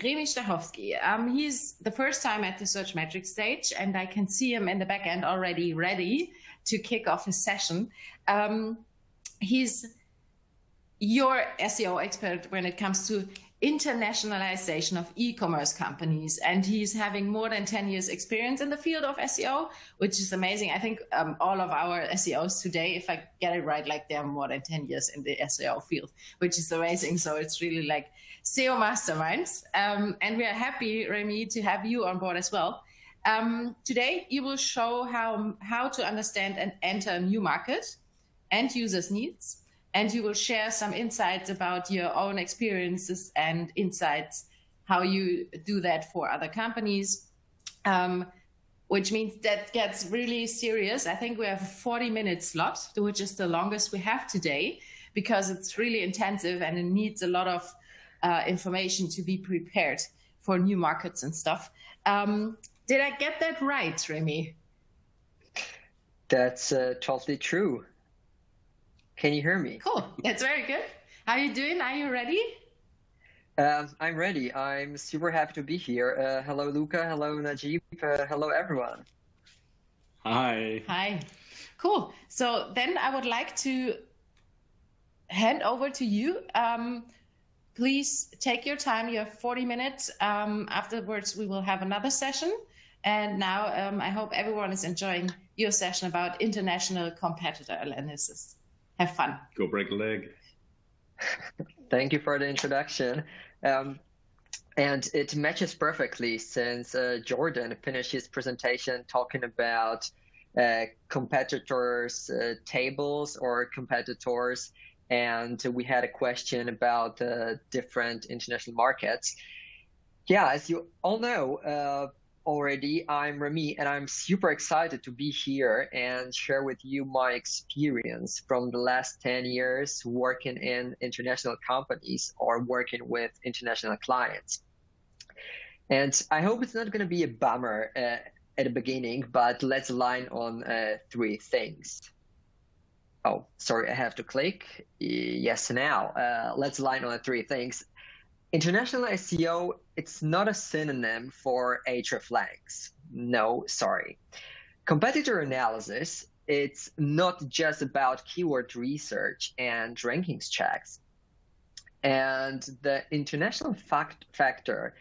Remi Stachowski. He's the first time at the Searchmetrics stage, and I can see him in the back end already ready to kick off his session. He's your SEO expert when it comes to internationalization of e-commerce companies, and he's having more than 10 years experience in the field of SEO, which is amazing. I think all of our SEOs today, if I get it right, like they're more than 10 years in the SEO field, which is amazing. So it's really like SEO masterminds, and we are happy, Remi, to have you on board as well. Today you will show how to understand and enter a new market and users' needs. And you will share some insights about your own experiences and insights, how you do that for other companies, which means that gets really serious. I think we have a 40-minute slot, which is the longest we have today, because it's really intensive and it needs a lot of information to be prepared for new markets and stuff. Did I get that right, Remi? That's totally true. Can you hear me? Cool. That's very good. How are you doing? Are you ready? I'm ready. I'm super happy to be here. Hello, Luca. Hello, Najib. Hello, everyone. Hi. Hi. Cool. So then I would like to hand over to you. Please take your time. You have 40 minutes. Afterwards, we will have another session. And now I hope everyone is enjoying your session about international competitor analysis. Have fun. Go break a leg. Thank you for the introduction. And it matches perfectly since Jordan finished his presentation talking about competitors' tables or competitors. And we had a question about different international markets. Yeah, as you all know, already, I'm Remi, and I'm super excited to be here and share with you my experience from the last 10 years working in international companies or working with international clients. And I hope it's not going to be a bummer at the beginning, but let's align on 3 things. Oh, sorry, I have to click. Yes, now. Let's align on 3 things. International SEO, it's not a synonym for hreflangs. No, sorry. Competitor analysis, it's not just about keyword research and rankings checks. And the international factor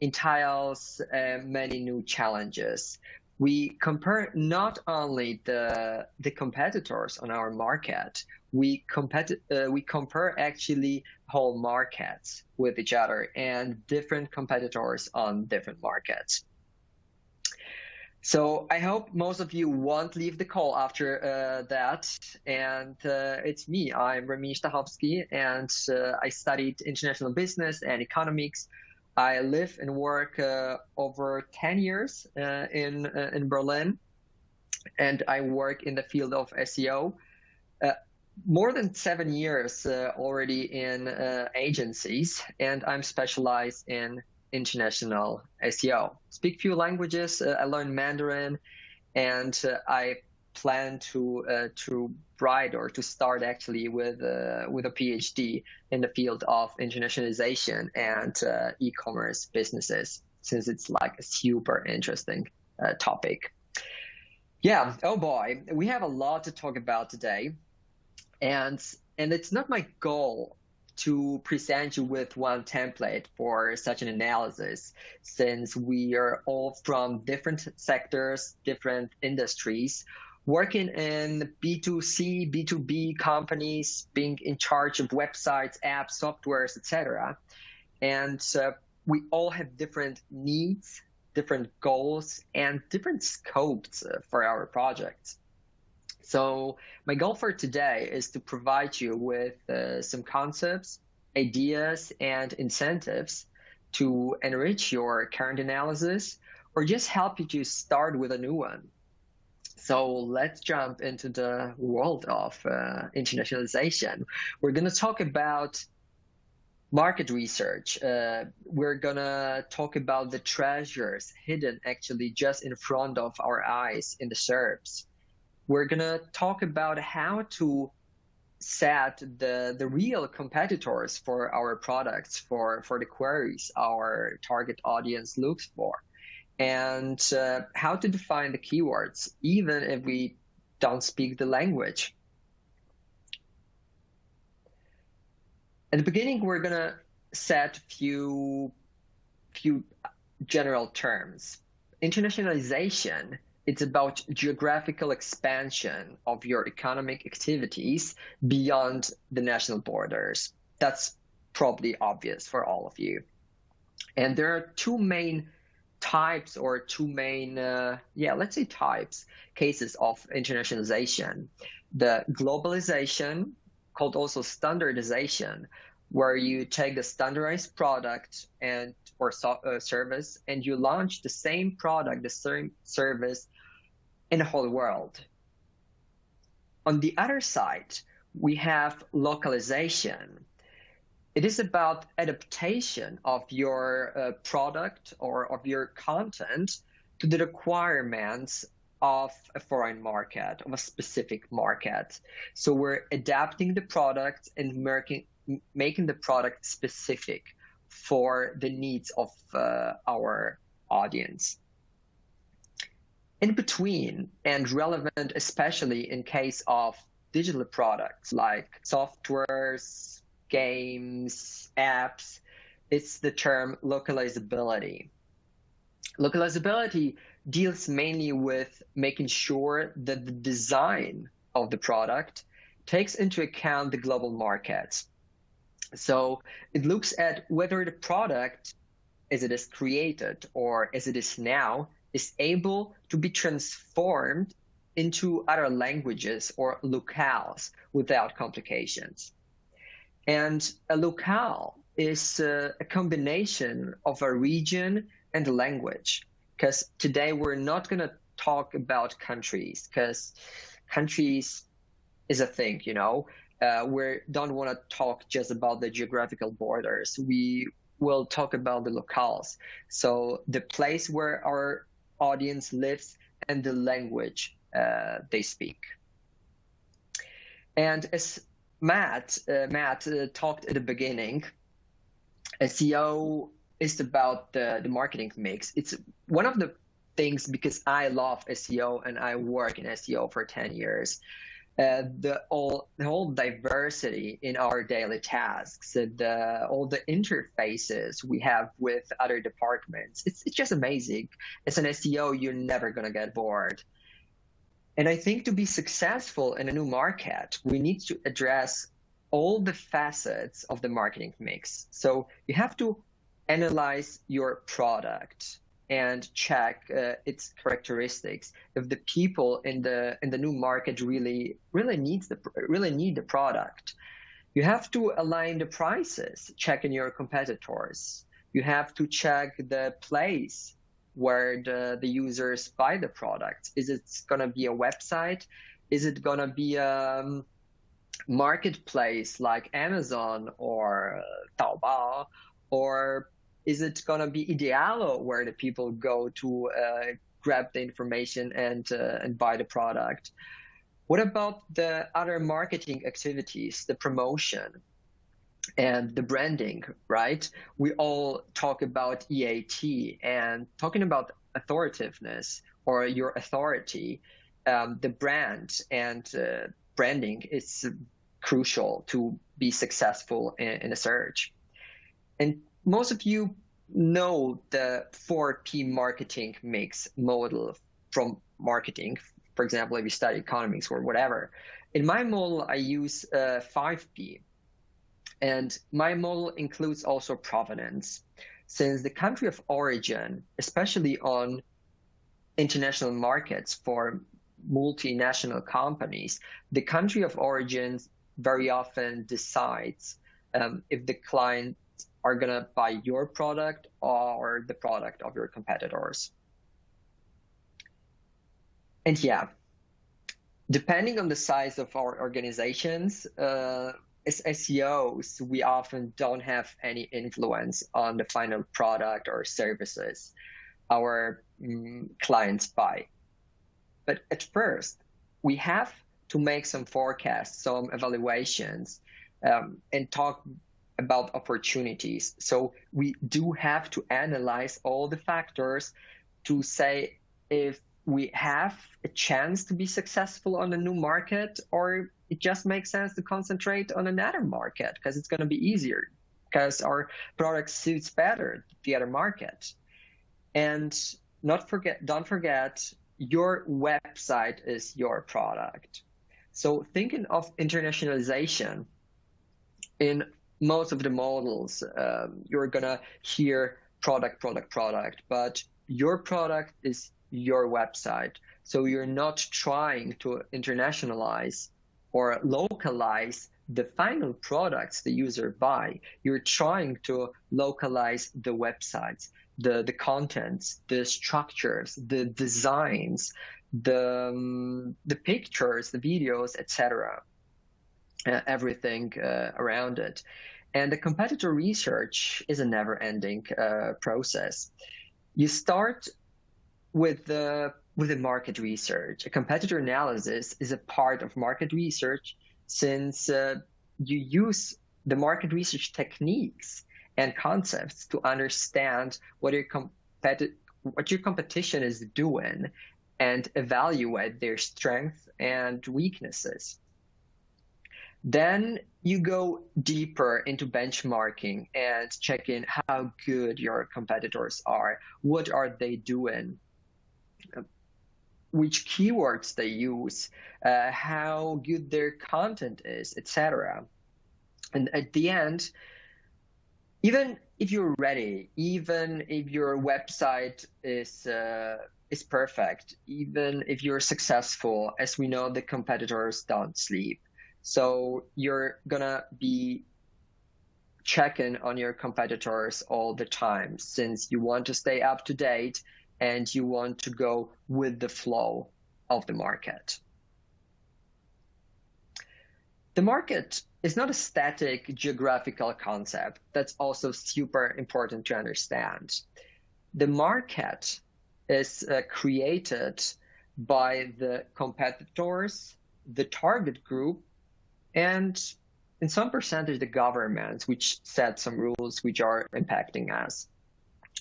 entails many new challenges. We compare not only the competitors on our market, we compare actually whole markets with each other and different competitors on different markets. So I hope most of you won't leave the call after that. And it's me. I'm Remi Stachowski, and I studied international business and economics. I live and work over 10 years in Berlin, and I work in the field of SEO. More than 7 years already in agencies, and I'm specialized in international SEO. Speak few languages. I learned Mandarin, and I plan to write or to start actually with a PhD in the field of internationalization and e-commerce businesses, since it's like a super interesting topic. Yeah. Oh boy, we have a lot to talk about today. And it's not my goal to present you with one template for such an analysis, since we are all from different sectors, different industries, working in B2C, B2B companies, being in charge of websites, apps, softwares, etc. And we all have different needs, different goals, and different scopes for our projects. So my goal for today is to provide you with some concepts, ideas, and incentives to enrich your current analysis or just help you to start with a new one. So let's jump into the world of internationalization. We're going to talk about market research. We're going to talk about the treasures hidden actually just in front of our eyes in the SERPs. We're going to talk about how to set the real competitors for our products, for the queries our target audience looks for, and how to define the keywords, even if we don't speak the language. At the beginning, we're gonna set few general terms. Internationalization, it's about geographical expansion of your economic activities beyond the national borders. That's probably obvious for all of you. And there are two main types, or two main, let's say types, cases of internationalization. The globalization, called also standardization, where you take the standardized product and or service and you launch the same product, the same service in the whole world. On the other side, we have localization. It is about adaptation of your product or of your content to the requirements of a foreign market, of a specific market. So we're adapting the product and making the product specific for the needs of our audience. In between, and relevant especially in case of digital products like softwares, games, apps, it's the term localizability. Localizability deals mainly with making sure that the design of the product takes into account the global market. So it looks at whether the product, as it is created or as it is now, is able to be transformed into other languages or locales without complications. And a locale is a combination of a region and a language, because today we're not going to talk about countries, because countries is a thing, you know. We don't want to talk just about the geographical borders. We will talk about the locales. So the place where our audience lives and the language they speak. And as Matt talked at the beginning, SEO is about the marketing mix. It's one of the things, because I love SEO and I work in SEO for 10 years. The whole diversity in our daily tasks, all the interfaces we have with other departments, it's just amazing. As an SEO, you're never going to get bored. And I think to be successful in a new market, we need to address all the facets of the marketing mix. So you have to analyze your product and check its characteristics. If the people in the new market really need the product, you have to align the prices, checking your competitors. You have to check the place where the users buy the product. Is it going to be a website? Is it going to be a marketplace like Amazon or Taobao, or is it going to be Idealo, where the people go to grab the information and buy the product? What about the other marketing activities, the promotion and the branding, right? We all talk about EAT, and talking about authoritativeness or your authority, the brand and branding is crucial to be successful in a search. And most of you know the 4P marketing mix model from marketing. For example, if you study economics or whatever. In my model, I use 5P. And my model includes also provenance, since the country of origin, especially on international markets for multinational companies, the country of origin very often decides if the client are going to buy your product or the product of your competitors. And yeah, depending on the size of our organizations, as SEOs, we often don't have any influence on the final product or services our clients buy. But at first, we have to make some forecasts, some evaluations, and talk about opportunities. So we do have to analyze all the factors to say if we have a chance to be successful on a new market, or it just makes sense to concentrate on another market because it's going to be easier, because our product suits better the other market. And don't forget, your website is your product. So thinking of internationalization, in most of the models, you're gonna hear product, but your product is your website. So you're not trying to internationalize or localize the final products the user buy. You're trying to localize the websites, the contents, the structures, the designs, the pictures, the videos, etc. Everything around it. And the competitor research is a never-ending process. You start with the market research. A competitor analysis is a part of market research, since you use the market research techniques and concepts to understand what your competition is doing and evaluate their strengths and weaknesses. Then you go deeper into benchmarking and check in how good your competitors are, what are they doing, which keywords they use, how good their content is, etc. And at the end, even if you're ready, even if your website is perfect, even if you're successful, as we know, the competitors don't sleep. So you're gonna be checking on your competitors all the time, since you want to stay up to date and you want to go with the flow of the market. The market is not a static geographical concept. That's also super important to understand. The market is created by the competitors, the target group, and in some percentage the governments, which set some rules which are impacting us.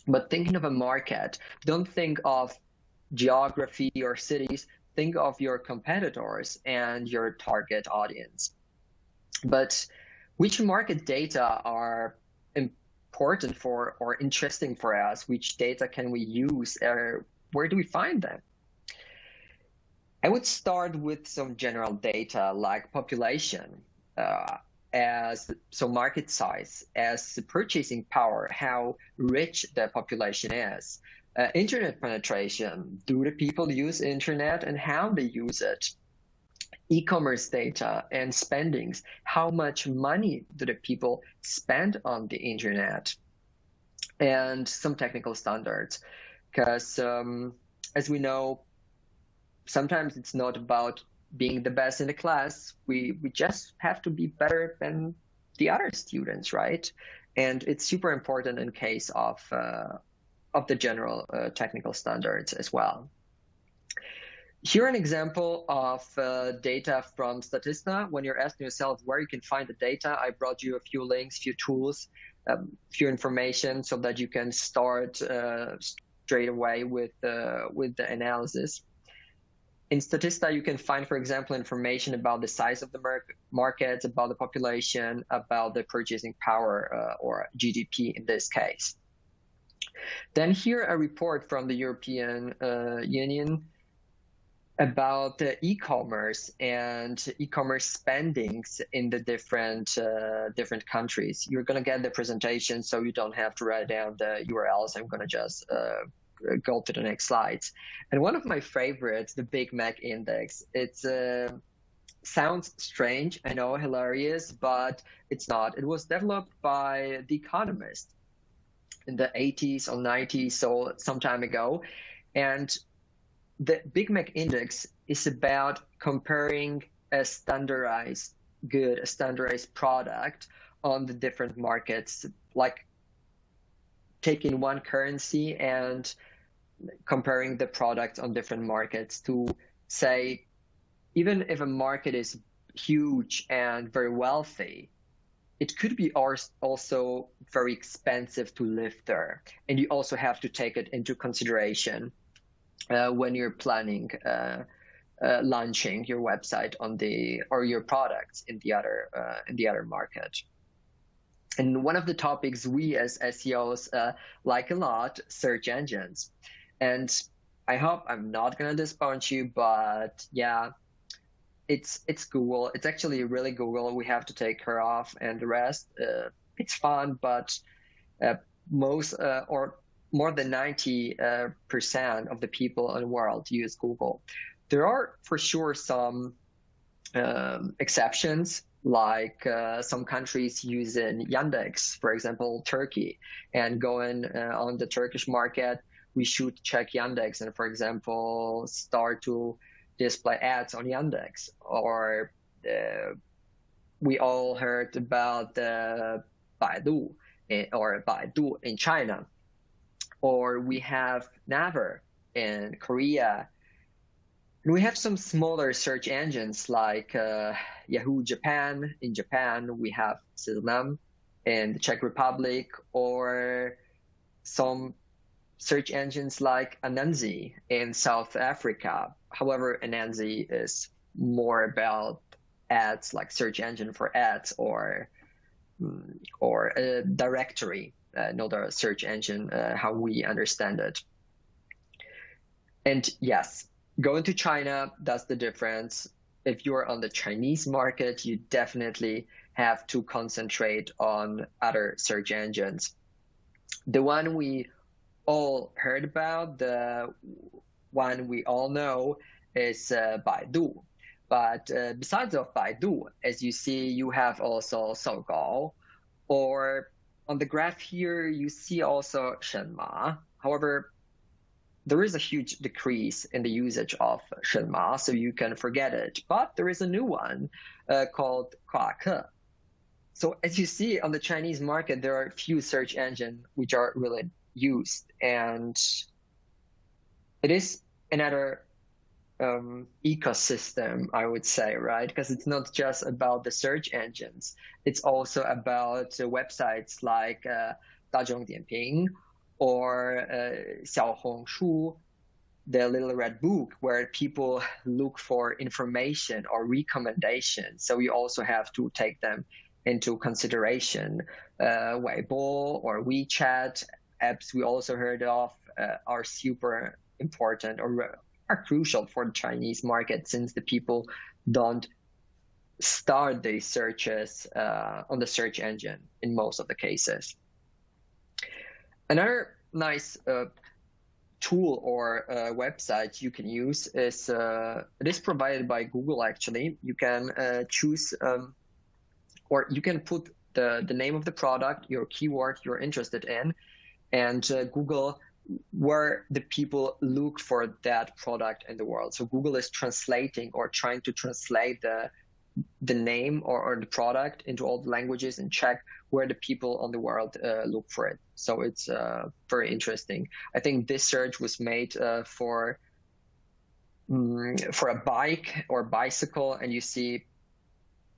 But thinking of a market, don't think of geography or cities, think of your competitors and your target audience. But which market data are important for or interesting for us? Which data can we use? Where do we find them? I would start with some general data like population, market size, as purchasing power, how rich the population is, internet penetration, do the people use internet and how they use it, e-commerce data and spendings, how much money do the people spend on the internet, and some technical standards, because as we know, sometimes it's not about being the best in the class. We just have to be better than the other students, right? And it's super important in case of the general technical standards as well. Here an example of data from Statista. When you're asking yourself where you can find the data, I brought you a few links, few tools, few information so that you can start straight away with the analysis. In Statista, you can find, for example, information about the size of the markets, about the population, about the purchasing power, or GDP in this case. Then here a report from the European Union about e-commerce and e-commerce spendings in the different countries. You're going to get the presentation, so you don't have to write down the URLs. I'm going to just go to the next slides. And one of my favorites, the Big Mac Index. It's sounds strange, I know, hilarious, but it's not. It was developed by The Economist in the 80s or 90s, so some time ago. And the Big Mac Index is about comparing a standardized good, a standardized product on the different markets, like taking one currency and comparing the products on different markets to say even if a market is huge and very wealthy, it could be also very expensive to live there. And you also have to take it into consideration when you're planning launching your website or your products in the other market. And one of the topics we as SEOs like a lot, search engines. And I hope I'm not going to disappoint you, but yeah, it's Google. It's actually really Google we have to take care of, and the rest, it's fun, but most or more than 90% of the people in the world use Google. There are for sure some exceptions, like some countries using Yandex, for example, Turkey, and going on the Turkish market, we should check Yandex and, for example, start to display ads on Yandex. Or we all heard about the Baidu in China, or we have Naver in Korea. And we have some smaller search engines like Yahoo Japan. In Japan, we have Silnam in the Czech Republic, or some search engines like Anansi in South Africa. However, Anansi is more about ads, like search engine for ads, or a directory, not a search engine, how we understand it. And yes, going to China, that's the difference. If you're on the Chinese market, you definitely have to concentrate on other search engines. The one we all heard about, the one we all know, is Baidu. But besides of Baidu, as you see, you have also Sougao, or on the graph here, you see also Shenma. However, there is a huge decrease in the usage of Shenma, so you can forget it. But there is a new one called Kuake. So as you see on the Chinese market, there are few search engines which are really used, and it is another ecosystem, I would say, right? Because it's not just about the search engines. It's also about websites like Dazhongdianping or Xiaohongshu, the Little Red Book, where people look for information or recommendations. So you also have to take them into consideration. Weibo or WeChat apps we also heard of are super important or are crucial for the Chinese market, since the people don't start their searches on the search engine in most of the cases. Another nice tool or website you can use is, it is provided by Google actually. You can choose, or you can put the name of the product, your keyword you're interested in, and Google where the people look for that product in the world. So Google is translating or trying to translate the name or the product into all the languages and check where the people on the world look for it. So it's very interesting. I think this search was made for a bike or bicycle, and you see,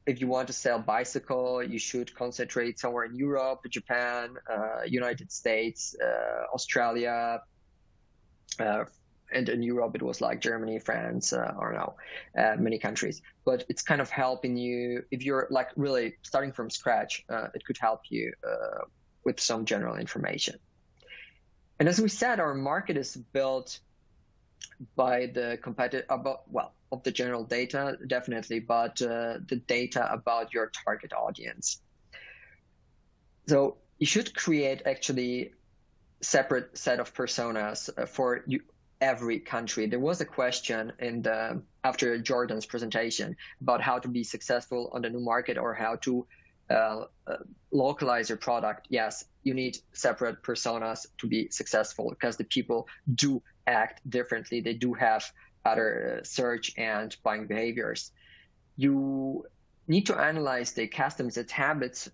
if you want to sell bicycle, you should concentrate somewhere in Europe, Japan, United States, Australia, and in Europe it was like Germany, France, or no, many countries. But it's kind of helping you if you're like really starting from scratch. It could help you with some general information. And as we said, our market is built by the of the general data, definitely, but the data about your target audience. So you should create actually separate set of personas for every country. There was a question after Jordan's presentation about how to be successful on the new market or how to localize your product. Yes, you need separate personas to be successful, because the people do act differently. They do have other search and buying behaviors. You need to analyze the customers' habits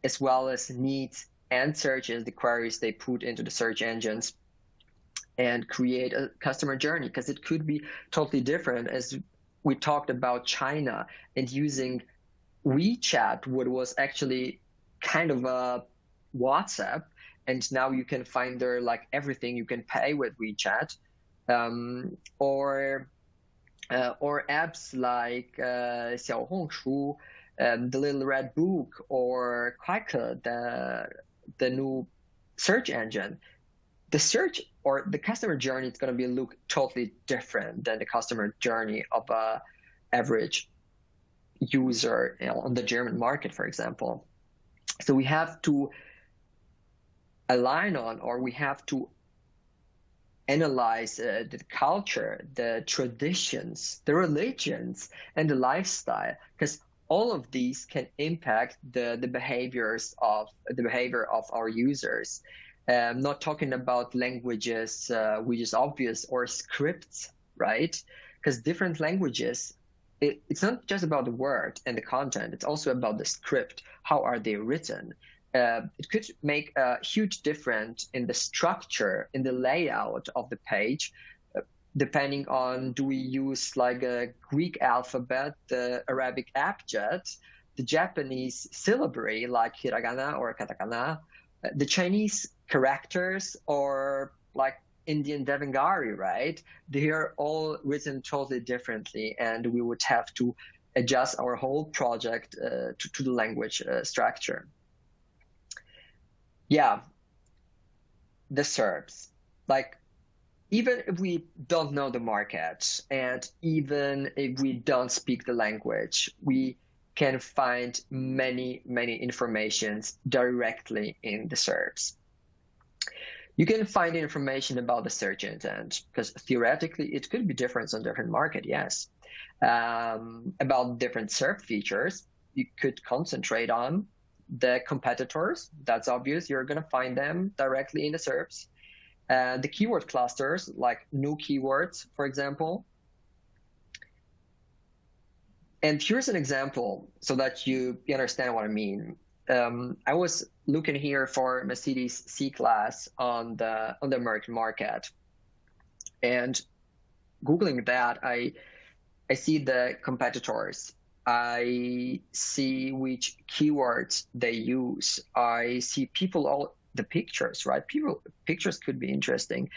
as well as needs and searches, the queries they put into the search engines, and create a customer journey, because it could be totally different as we talked about China and using WeChat, what was actually kind of a WhatsApp, and now you can find there like everything you can pay with WeChat, or apps like Xiaohongshu, the Little Red Book, or Quaker, the new search engine. The search or the customer journey is going to look totally different than the customer journey of a average user, on the German market, for example. So we have to align on, or we have to analyze the culture, the traditions, the religions, and the lifestyle, because all of these can impact the behavior of our users. Not talking about languages, which is obvious, or scripts, right? Because different languages, it's not just about the word and the content, it's also about the script. How are they written? It could make a huge difference in the structure, in the layout of the page, depending on, do we use like a Greek alphabet, the Arabic abjad, the Japanese syllabary like hiragana or katakana, the Chinese characters, or like Indian Devanagari, right? They are all written totally differently, and we would have to adjust our whole project to the language structure. Yeah, the SERPs. Like, even if we don't know the market, and even if we don't speak the language, we can find many informations directly in the SERPs. You can find information about the search intent, because theoretically it could be different on different market, yes. About different SERP features, you could concentrate on the competitors. That's obvious. You're going to find them directly in the SERPs. The keyword clusters, like new keywords, for example. And here's an example so that you understand what I mean. I was looking here for Mercedes C-Class on the American market, and Googling that, I see the competitors. I see which keywords they use. I see all the pictures, right? Pictures could be interesting.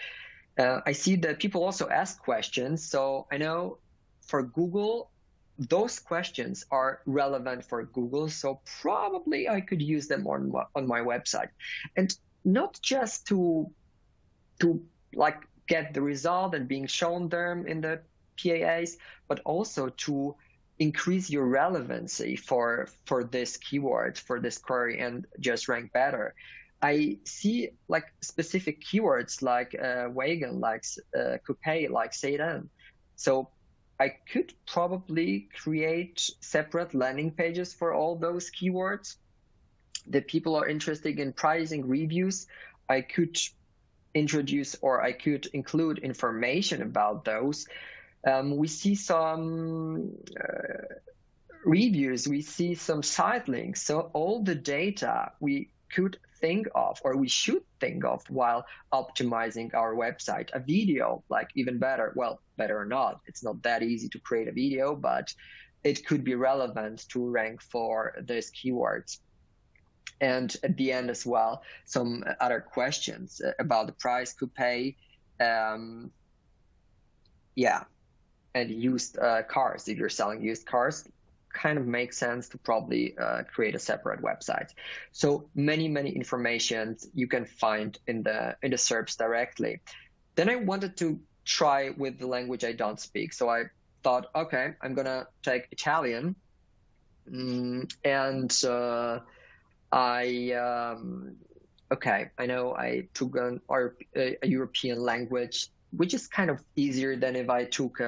I see that people also ask questions. So I know for Google, those questions are relevant for Google. So probably I could use them on my website, and not just to like get the result and being shown them in the PAAs, but also to increase your relevancy for this keyword, for this query, and just rank better. I see like specific keywords like wagon, like coupe, like sedan. So I could probably create separate landing pages for all those keywords that people are interested in. Pricing, reviews, I could introduce, or I could include information about those. We see some reviews, we see some site links. So all the data we could think of, or we should think of, while optimizing our website. A video, like, even better. Well, better or not, it's not that easy to create a video, but it could be relevant to rank for those keywords. And at the end as well, some other questions about the price, coupe, yeah, and used cars. If you're selling used cars, kind of makes sense to probably create a separate website. So many informations you can find in the SERPs directly. Then I wanted to try with the language I don't speak. So I thought, okay, I'm gonna take Italian, and I know I took a European language, which is kind of easier than if I took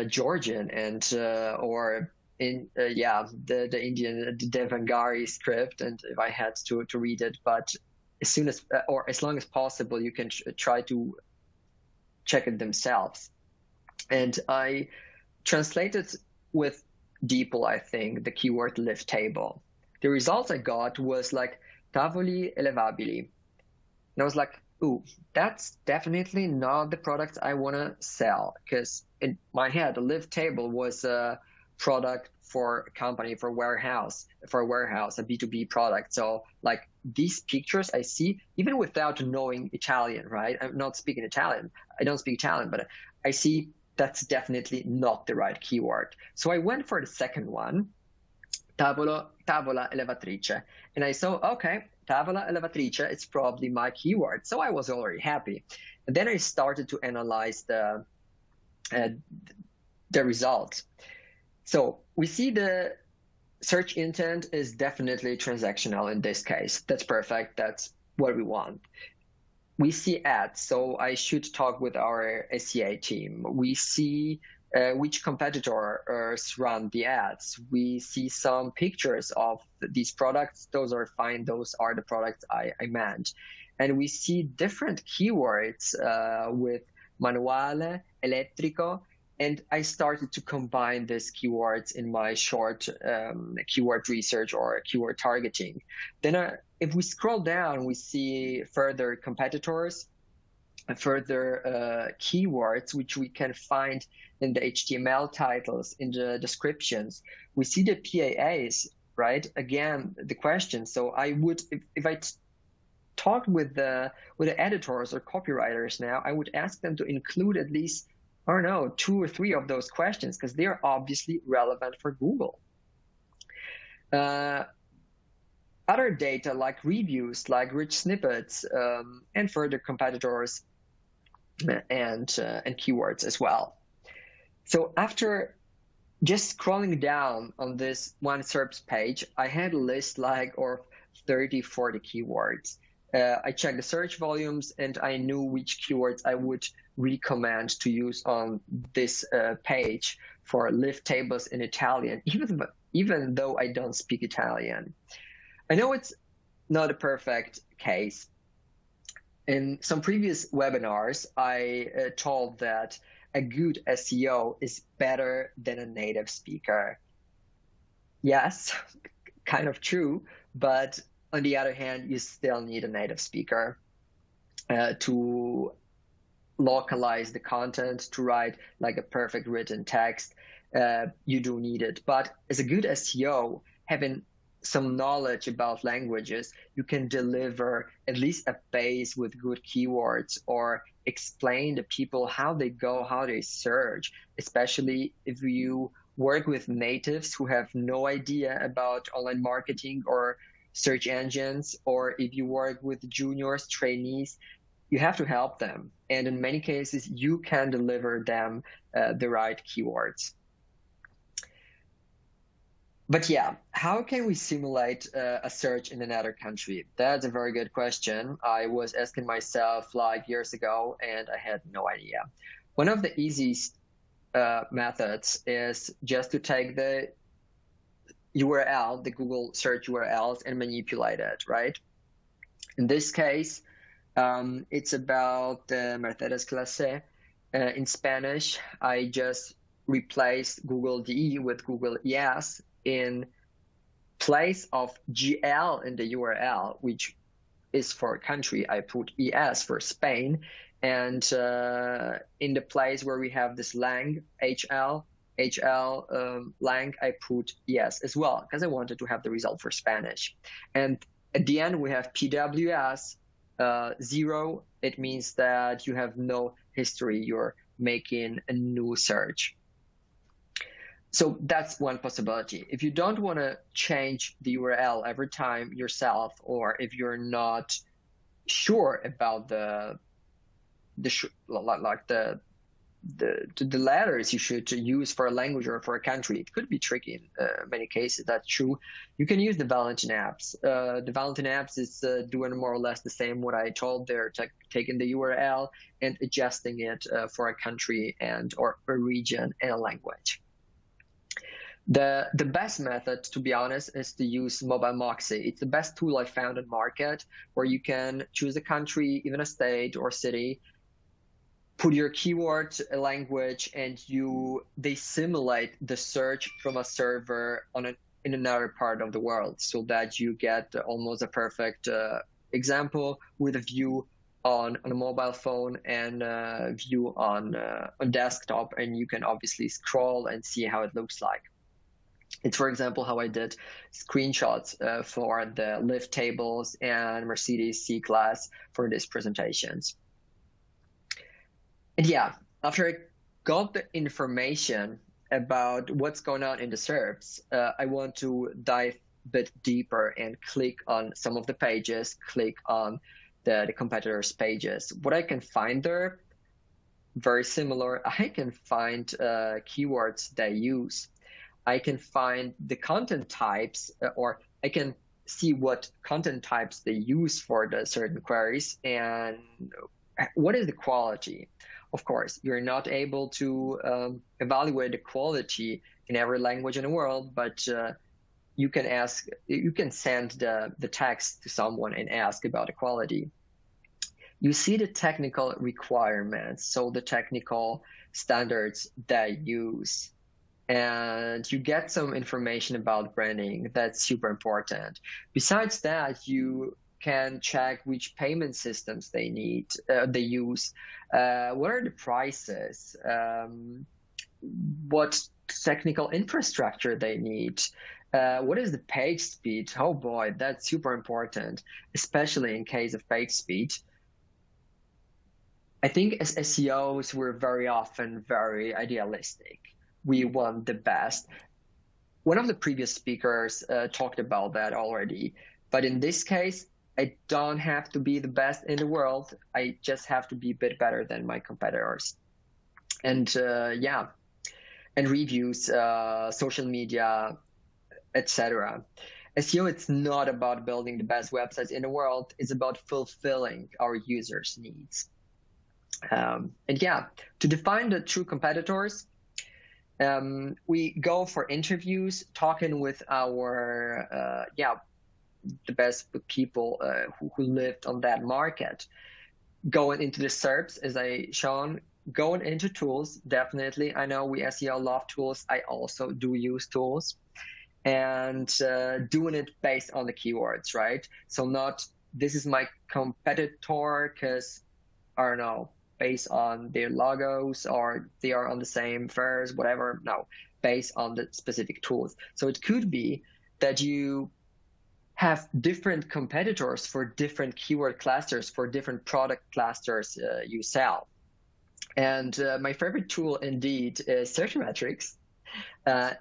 Georgian and the Indian Devanagari script, and if I had to read it. But as long as possible, you can try to check it themselves. And I translated with DeepL, I think, the keyword lift table. The results I got was like tavoli elevabili. And I was like, ooh, that's definitely not the product I want to sell. Because in my head, a lift table was a product for a company, for a warehouse, a B2B product. So like these pictures I see, even without knowing Italian, right? I'm not speaking Italian. I don't speak Italian, but I see that's definitely not the right keyword. So I went for the second one, tavola elevatrice. And I saw, okay, tavola elevatrice, it's probably my keyword. So I was already happy. And then I started to analyze the results. So we see the search intent is definitely transactional in this case. That's perfect. That's what we want. We see ads, so I should talk with our SEA team. We see which competitors run the ads. We see some pictures of these products. Those are fine. Those are the products I meant. And we see different keywords with manuale, elettrico, and I started to combine these keywords in my short keyword research or keyword targeting. Then if we scroll down, we see further competitors, further keywords, which we can find in the HTML titles, in the descriptions. We see the PAAs, right? Again, the question. So I would, if I talked with the editors or copywriters now, I would ask them to include at least, I don't know, 2 or 3 of those questions, because they are obviously relevant for Google. Other data like reviews, like rich snippets, and further competitors and keywords as well. So after just scrolling down on this one SERPs page, I had a list like of 30, 40 keywords. I checked the search volumes, and I knew which keywords I would recommend to use on this page for lift tables in Italian, even though I don't speak Italian. I know it's not a perfect case. In some previous webinars, I told that a good SEO is better than a native speaker. Yes, kind of true, but on the other hand, you still need a native speaker to localize the content, to write like a perfect written text. You do need it. But as a good SEO, having some knowledge about languages, you can deliver at least a base with good keywords, or explain to people how they go, how they search, especially if you work with natives who have no idea about online marketing or search engines, or if you work with juniors, trainees, you have to help them. And in many cases, you can deliver them the right keywords. But yeah, how can we simulate a search in another country? That's a very good question. I was asking myself like years ago, and I had no idea. One of the easiest methods is just to take the URL, the Google search URLs, and manipulate it, right? In this case, it's about the Mercedes Clase. In Spanish, I just replaced Google DE with Google ES. In place of GL in the URL, which is for a country, I put ES for Spain. And in the place where we have this lang, HL lang, I put ES as well, because I wanted to have the result for Spanish. And at the end, we have PWS 0. It means that you have no history. You're making a new search. So that's one possibility. If you don't want to change the URL every time yourself, or if you're not sure about the letters you should use for a language or for a country, it could be tricky in many cases. That's true. You can use the Valentin apps. The Valentin apps is doing more or less the same what I told. They're taking the URL and adjusting it for a country and or a region and a language. The best method, to be honest, is to use Mobile Moxie. It's the best tool I found in market, where you can choose a country, even a state or city, put your keyword, a language, and they simulate the search from a server in another part of the world, so that you get almost a perfect example, with a view on a mobile phone and a view on desktop, and you can obviously scroll and see how it looks like. It's, for example, how I did screenshots for the lift tables and Mercedes C-Class for these presentations. And yeah, after I got the information about what's going on in the SERPs, I want to dive a bit deeper and click on some of the pages, click on the competitors' pages. What I can find there, very similar. I can find keywords they use. I can find the content types, or I can see what content types they use for the certain queries and what is the quality. Of course, you're not able to evaluate the quality in every language in the world, but you can send the text to someone and ask about the quality. You see the technical requirements, so the technical standards they use. And you get some information about branding. That's super important. Besides that, you can check which payment systems they use, what are the prices, what technical infrastructure they need, what is the page speed. Oh boy, that's super important, especially in case of page speed. I think as SEOs, we're very often very idealistic. We want the best. One of the previous speakers talked about that already. But in this case, I don't have to be the best in the world. I just have to be a bit better than my competitors. And yeah, and reviews, social media, etc. SEO, it's not about building the best websites in the world. It's about fulfilling our users' needs. And yeah, to define the true competitors, we go for interviews, talking with our the best people who lived on that market. Going into the SERPs, as I shown, going into tools, definitely. I know we SEO love tools. I also do use tools, and doing it based on the keywords, right? So not this is my competitor because I don't know, based on their logos or they are on the same fairs, whatever. No, based on the specific tools. So it could be that you have different competitors for different keyword clusters, for different product clusters you sell. And my favorite tool indeed is Searchmetrics.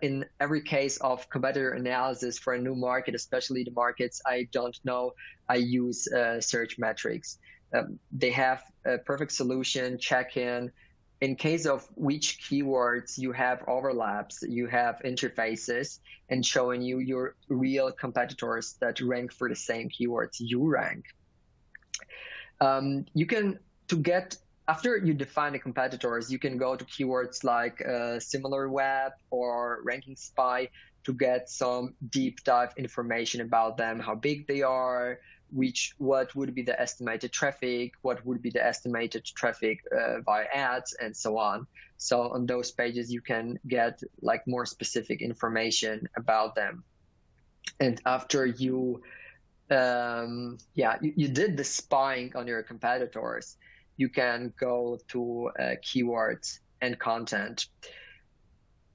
In every case of competitor analysis for a new market, especially the markets I don't know, I use Searchmetrics. They have a perfect solution, check-in. In case of which keywords you have overlaps, you have interfaces, and showing you your real competitors that rank for the same keywords you rank. You can, after you define the competitors, you can go to keywords like SimilarWeb or Ranking Spy to get some deep dive information about them, how big they are, what would be the estimated traffic, what would be the estimated traffic via ads, and so on. So on those pages, you can get like more specific information about them. And after you did the spying on your competitors, you can go to keywords and content.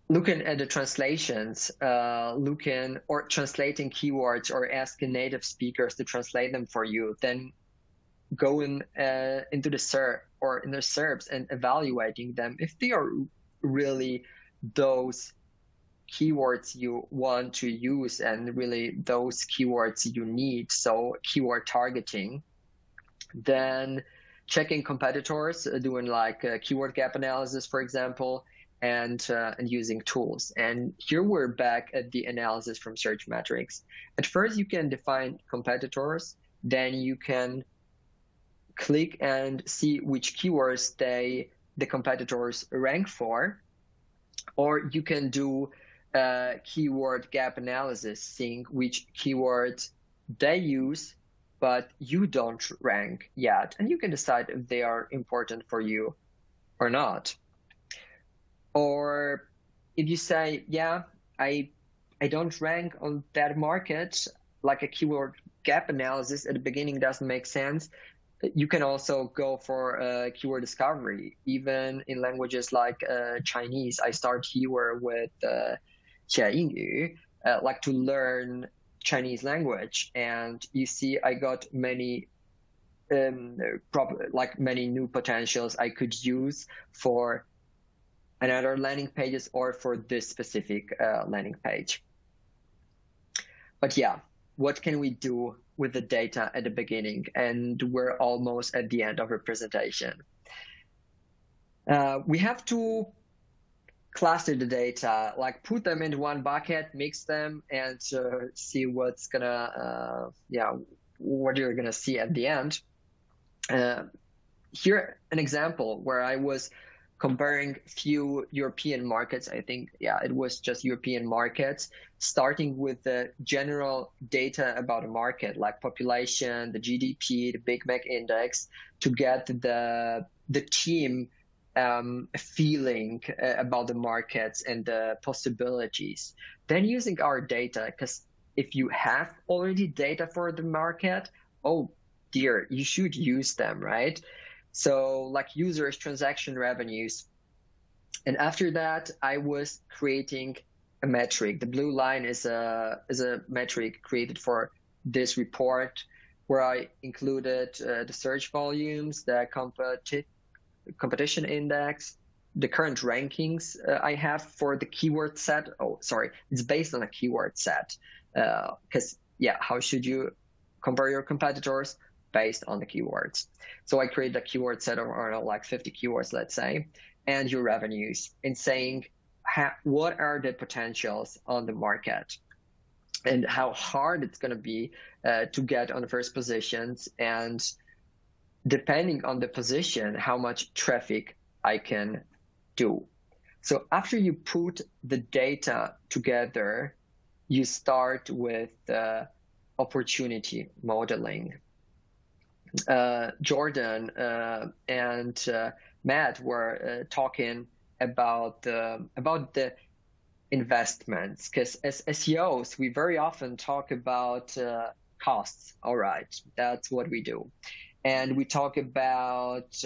Looking at the translations, translating keywords or asking native speakers to translate them for you, then going into the SERP or in the SERPs and evaluating them if they are really those keywords you want to use and really those keywords you need, so keyword targeting. Then checking competitors, doing like keyword gap analysis, for example, and using tools. And here we're back at the analysis from Searchmetrics. At first, you can define competitors, then you can click and see which keywords the competitors rank for, or you can do keyword gap analysis, seeing which keywords they use, but you don't rank yet, and you can decide if they are important for you or not. Or if you say, yeah, I don't rank on that market, like a keyword gap analysis at the beginning doesn't make sense, you can also go for keyword discovery. Even in languages like Chinese, I start here with 学英语, like to learn Chinese language. And you see, I got many many new potentials I could use for another landing pages or for this specific landing page. But yeah, what can we do with the data at the beginning? And we're almost at the end of our presentation. We have to cluster the data, like put them into one bucket, mix them, and see what's gonna, what you're gonna see at the end. Here, an example where I was comparing few European markets. I think, it was just European markets, starting with the general data about a market, like population, the GDP, the Big Mac index, to get the team feeling about the markets and the possibilities. Then using our data, because if you have already data for the market, oh dear, you should use them, right? So like users, transaction revenues. And after that, I was creating a metric. The blue line is a metric created for this report, where I included the search volumes, the competition index, the current rankings I have for the keyword set. Oh, sorry, it's based on a keyword set. Because how should you compare your competitors? Based on the keywords. So I created a keyword set of like 50 keywords, let's say, and your revenues, and saying what are the potentials on the market and how hard it's going to be to get on the first positions, and depending on the position, how much traffic I can do. So after you put the data together, you start with opportunity modeling. Jordan and Matt were talking about the investments, because as SEOs, we very often talk about costs. All right, that's what we do. And we talk about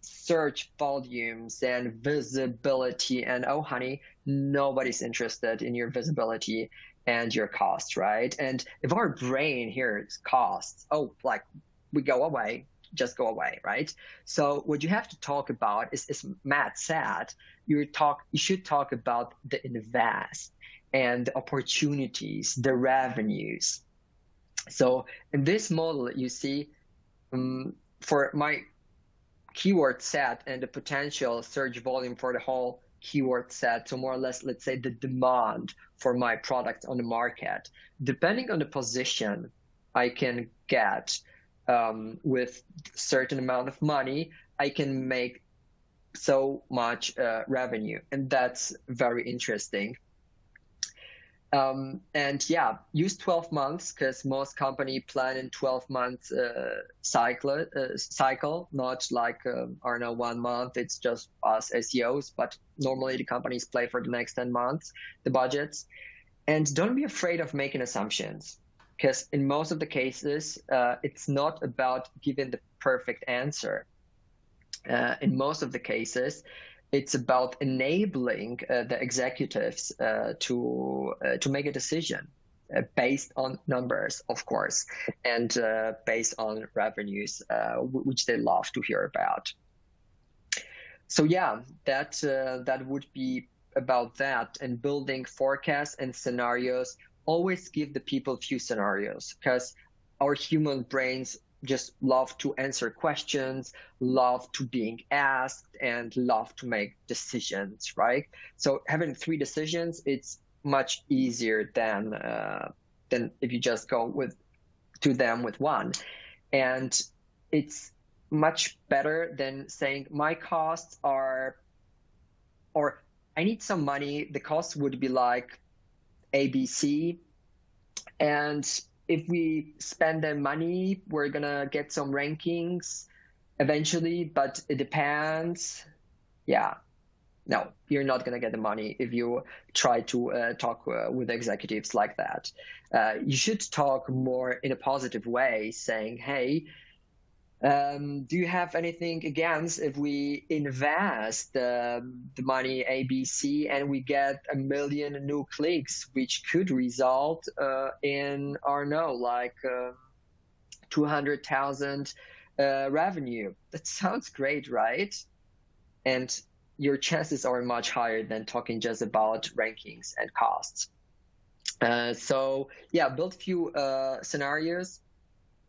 search volumes and visibility, and oh honey, nobody's interested in your visibility and your costs, right? And if our brain hears costs, like we go away, just go away, right? So what you have to talk about is, as Matt said, you should talk about the invest and the opportunities, the revenues. So in this model, you see, for my keyword set and the potential search volume for the whole keyword set, so more or less, let's say the demand for my product on the market, depending on the position I can get, with certain amount of money, I can make so much revenue, and that's very interesting. And use 12 months, because most company plan in 12 months cycle, not like 1 month. It's just us SEOs, but normally the companies play for the next 10 months, the budgets. And don't be afraid of making assumptions, because in most of the cases, it's not about giving the perfect answer. In most of the cases, it's about enabling the executives to make a decision based on numbers, of course, and based on revenues, which they love to hear about. So that would be about that. And building forecasts and scenarios. Always give the people few scenarios, because our human brains just love to answer questions, love to being asked, and love to make decisions, right? So having 3 decisions, it's much easier than if you just go to them with 1. And it's much better than saying my costs are, or I need some money, the cost would be like ABC, and if we spend the money, we're gonna get some rankings eventually, but it depends. No, you're not going to get the money if you try to talk with executives like that. You should talk more in a positive way, saying, hey, do you have anything against if we invest the money ABC and we get 1 million new clicks, which could result in, or no, like 200,000 revenue? That sounds great, right? And your chances are much higher than talking just about rankings and costs. So yeah, build few scenarios.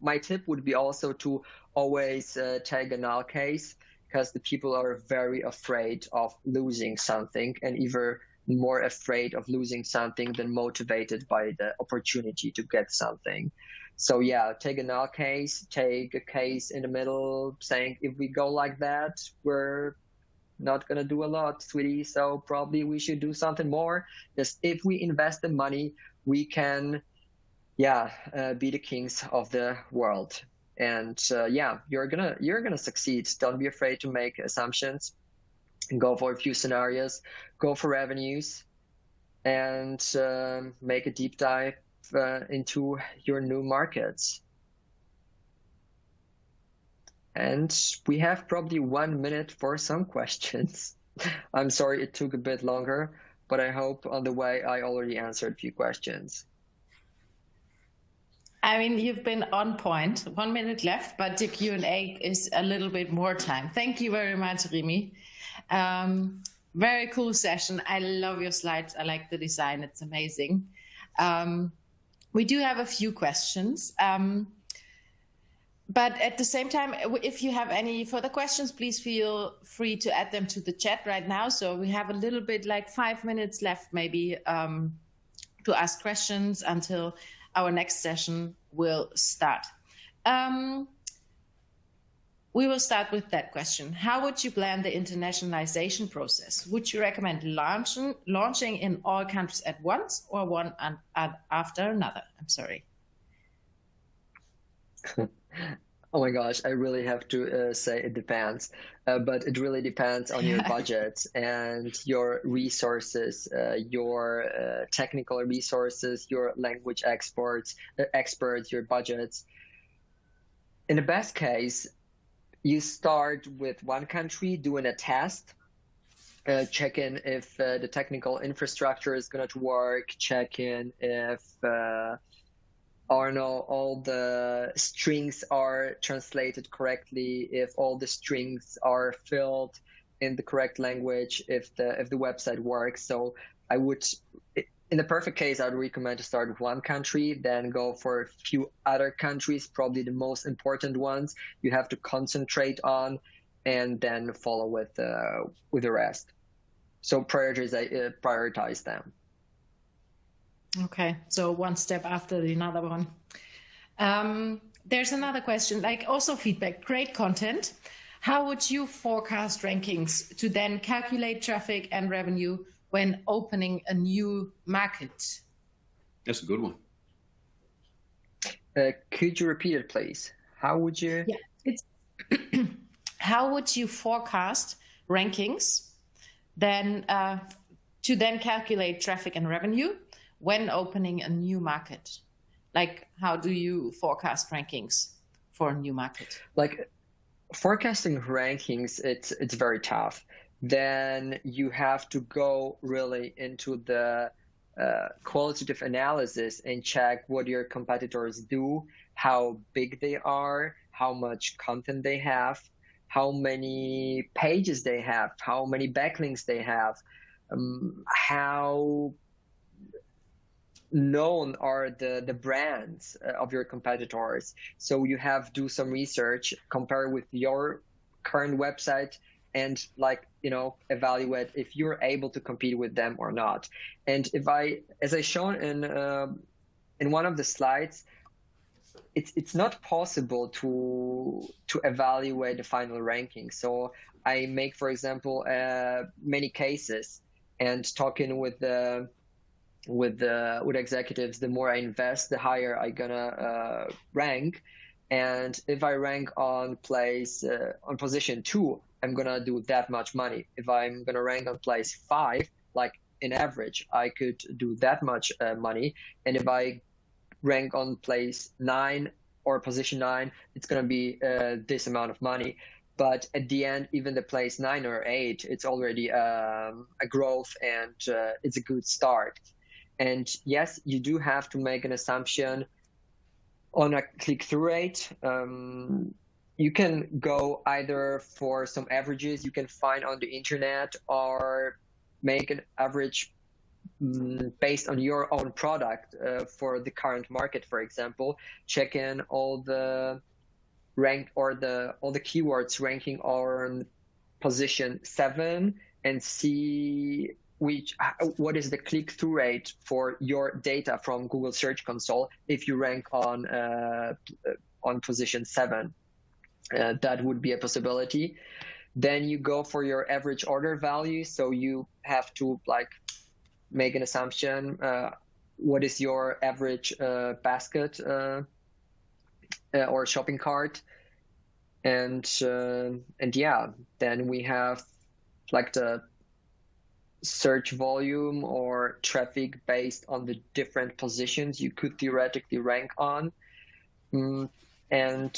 My tip would be also to always take a null case, because the people are very afraid of losing something, and even more afraid of losing something than motivated by the opportunity to get something. So yeah, take a null case, take a case in the middle saying, if we go like that, we're not going to do a lot, sweetie. So probably we should do something more. Because if we invest the money, we can be the kings of the world. And you're gonna succeed. Don't be afraid to make assumptions, and go for a few scenarios, go for revenues, and make a deep dive into your new markets. And we have probably 1 minute for some questions. I'm sorry it took a bit longer, but I hope on the way I already answered a few questions. I mean, you've been on point. 1 minute left, but the Q&A is a little bit more time. Thank you very much, Remi. Very cool session. I love your slides. I like the design. It's amazing. We do have a few questions. But at the same time, if you have any further questions, please feel free to add them to the chat right now. So we have a little bit, like 5 minutes left maybe, to ask questions until our next session will start. We will start with that question. How would you plan the internationalization process? Would you recommend launching in all countries at once, or one after another? I'm sorry. Oh my gosh, I really have to say it depends, but it really depends on your budget and your resources, your technical resources, your language experts, your budgets. In the best case, you start with one country doing a test, checking if the technical infrastructure is going to work, checking if all the strings are translated correctly, if all the strings are filled in the correct language, if the website works. So I would, in the perfect case, I would recommend to start with one country, then go for a few other countries, probably the most important ones you have to concentrate on, and then follow with the rest. So prioritize them. Okay, so one step after another one. There's another question, like also feedback, great content. How would you forecast rankings to then calculate traffic and revenue when opening a new market? That's a good one. Could you repeat it, please? How would you? Yeah, it's how would you forecast rankings then to then calculate traffic and revenue when opening a new market? Like, how do you forecast rankings for a new market? Like, forecasting rankings, it's very tough. Then you have to go really into the qualitative analysis and check what your competitors do, how big they are, how much content they have, how many pages they have, how many backlinks they have, how known are the brands of your competitors. So you have to do some research, compare with your current website, and evaluate if you're able to compete with them or not. And as I shown in one of the slides, it's not possible to evaluate the final ranking. So I make, for example, many cases, and talking with executives, the more I invest, the higher I gonna rank. And if I rank on position 2, I'm gonna do that much money. If I'm gonna rank on place 5, like in average, I could do that much money. And if I rank on place 9 or position 9, it's gonna be this amount of money. But at the end, even the place 9 or 8, it's already a growth, and it's a good start. And yes, you do have to make an assumption on a click-through rate. You can go either for some averages you can find on the internet, or make an average based on your own product for the current market. For example, check in all the all the keywords ranking on position 7 and see what is the click-through rate for your data from Google Search Console if you rank on position 7. That would be a possibility. Then you go for your average order value. So you have to make an assumption. What is your average basket or shopping cart? And yeah, then we have the search volume or traffic based on the different positions you could theoretically rank on, and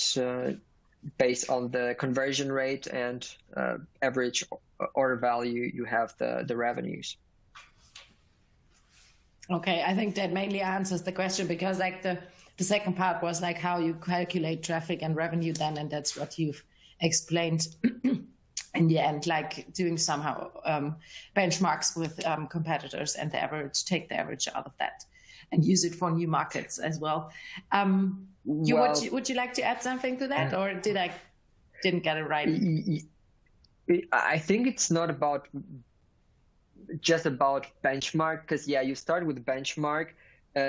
based on the conversion rate and average order value, you have the revenues. Okay, I think that mainly answers the question, because the second part was how you calculate traffic and revenue then, and that's what you've explained in the end, doing somehow benchmarks with competitors and take the average out of that and use it for new markets as well. Would you like to add something to that, or didn't get it right? I think it's not just about benchmark, because you start with benchmark,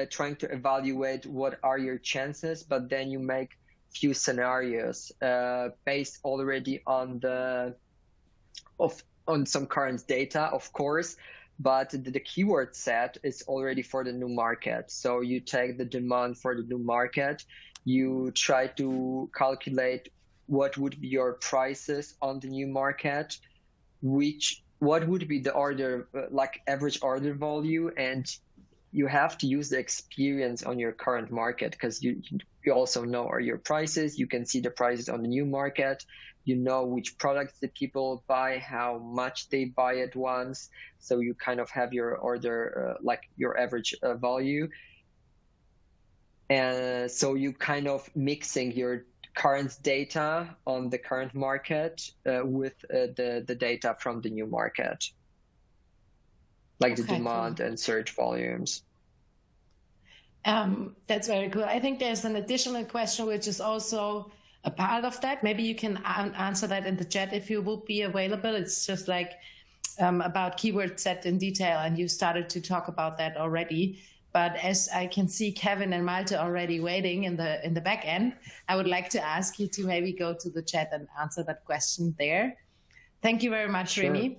trying to evaluate what are your chances, but then you make few scenarios based already on some current data, of course, but the keyword set is already for the new market. So you take the demand for the new market, you try to calculate what would be your prices on the new market, what would be the order, average order value, and you have to use the experience on your current market, because you also know are your prices. You can see the prices on the new market. You know which products the people buy, how much they buy at once. So you kind of have your order, your average value. And so you kind of mixing your current data on the current market with the data from the new market, the demand and search volumes. That's very cool. I think there's an additional question which is also a part of that. Maybe you can answer that in the chat if you will be available. It's just about keyword set in detail, and you started to talk about that already. But as I can see Kevin and Malte already waiting in the back end, I would like to ask you to maybe go to the chat and answer that question there. Thank you very much, Sure. Remi.